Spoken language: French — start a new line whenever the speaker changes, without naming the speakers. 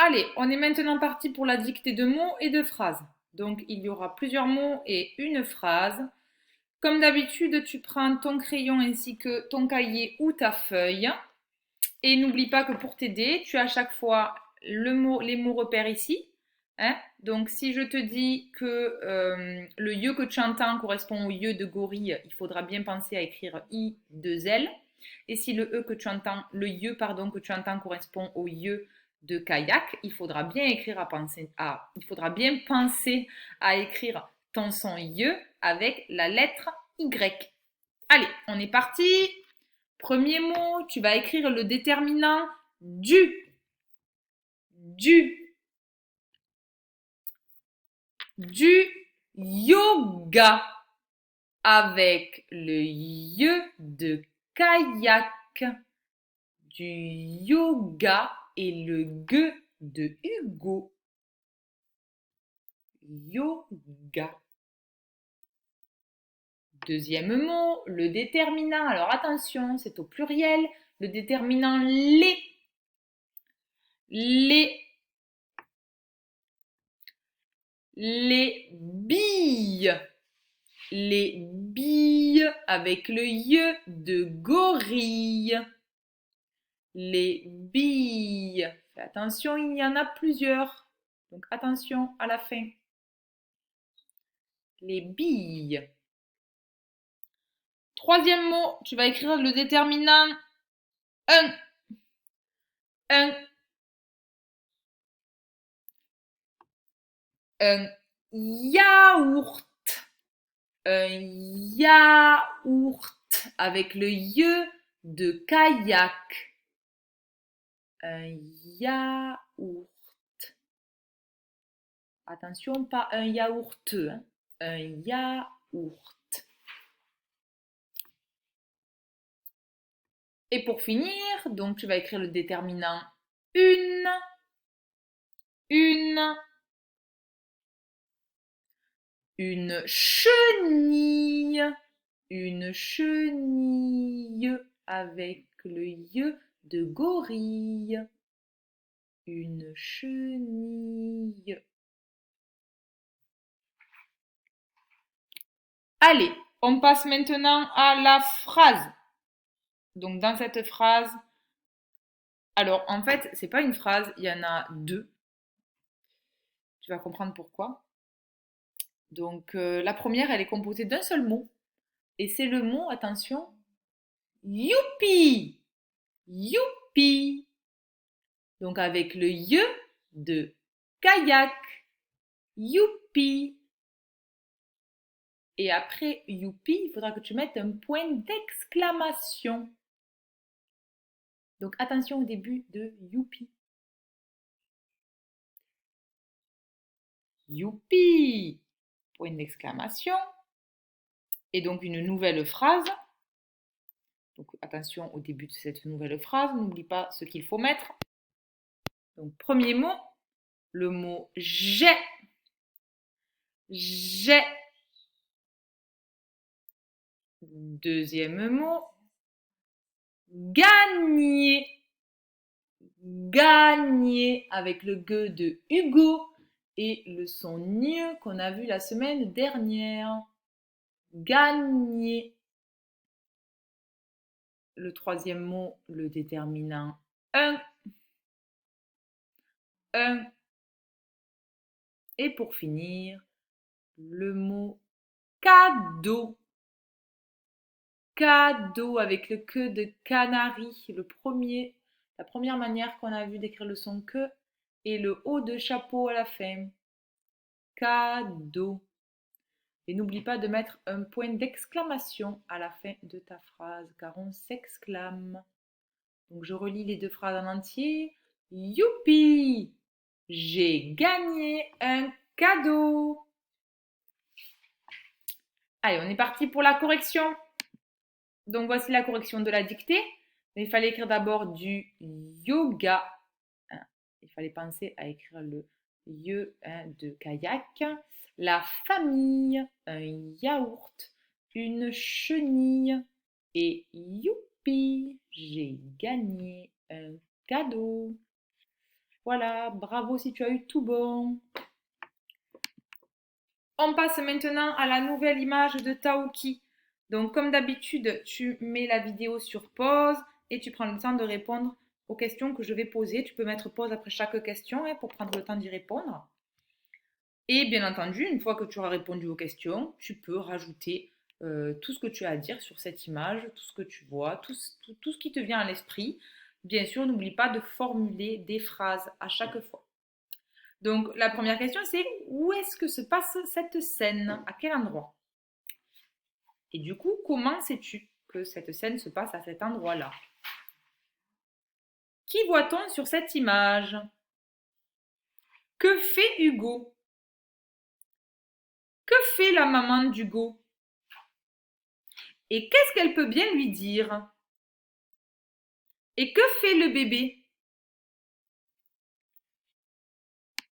Allez, on est maintenant parti pour la dictée de mots et de phrases. Donc, il y aura plusieurs mots et une phrase. Comme d'habitude, tu prends ton crayon ainsi que ton cahier ou ta feuille. Et n'oublie pas que pour t'aider, tu as à chaque fois les mots repères ici. Hein. Donc, si je te dis que le yeux que tu entends correspond au yeux de gorille, il faudra bien penser à écrire I, 2 L. Et si le yeux pardon, que tu entends correspond au yeux de kayak, il faudra bien penser à écrire ton son yeux avec la lettre Y. Allez, on est parti. Premier mot, tu vas écrire le déterminant du. Du. Du yoga avec le yeux de kayak. Du yoga et le G de Hugo. Yoga. Deuxième mot, le déterminant. Alors attention, c'est au pluriel. Le déterminant les. Les. Les billes. Les billes avec le yeux de gorille. Les billes. Fais attention, il y en a plusieurs. Donc attention à la fin. Les billes. Troisième mot, tu vas écrire le déterminant un. Un. Un yaourt. Un yaourt avec le yeux de kayak. Un yaourt. Attention, pas un yaourt, hein. Un yaourt. Et pour finir, donc tu vas écrire le déterminant une. Une. Une chenille. Une chenille avec le yeux de gorille. Une chenille. Allez, on passe maintenant à la phrase. Donc dans cette phrase, alors en fait, c'est pas une phrase, il y en a deux. Tu vas comprendre pourquoi. Donc la première, elle est composée d'un seul mot. Et c'est le mot, attention, youpi. Youpi. Donc avec le ye de kayak. Youpi. Et après youpi, il faudra que tu mettes un point d'exclamation. Donc attention au début de youpi. Youpi. Point d'exclamation. Et donc une nouvelle phrase. Donc attention au début de cette nouvelle phrase. N'oublie pas ce qu'il faut mettre. Donc premier mot, le mot j'ai. J'ai. Deuxième mot, gagner. Gagner avec le G de Hugo et le son NIE qu'on a vu la semaine dernière. Gagner. Le troisième mot, le déterminant un. Un. Et pour finir, le mot cadeau. Cadeau avec le que de canari, la première manière qu'on a vu d'écrire le son que et le haut de chapeau à la fin. Cadeau. Et n'oublie pas de mettre un point d'exclamation à la fin de ta phrase car on s'exclame. Donc je relis les deux phrases en entier. Youpi! J'ai gagné un cadeau. Allez, on est parti pour la correction. Donc voici la correction de la dictée. Mais il fallait écrire d'abord du yoga. Il fallait penser à écrire le ye de kayak. La famille, un yaourt, une chenille et youpi, j'ai gagné un cadeau. Voilà, bravo si tu as eu tout bon. On passe maintenant à la nouvelle image de Taouki. Donc, comme d'habitude, tu mets la vidéo sur pause et tu prends le temps de répondre aux questions que je vais poser. Tu peux mettre pause après chaque question pour prendre le temps d'y répondre. Et bien entendu, une fois que tu auras répondu aux questions, tu peux rajouter tout ce que tu as à dire sur cette image, tout ce que tu vois, tout ce qui te vient à l'esprit. Bien sûr, n'oublie pas de formuler des phrases à chaque fois. Donc, la première question, c'est où est-ce que se passe cette scène? À quel endroit? Et du coup, comment sais-tu que cette scène se passe à cet endroit-là? Qui voit-on sur cette image? Que fait Hugo? Que fait la maman d'Hugo? Et qu'est-ce qu'elle peut bien lui dire? Et que fait le bébé?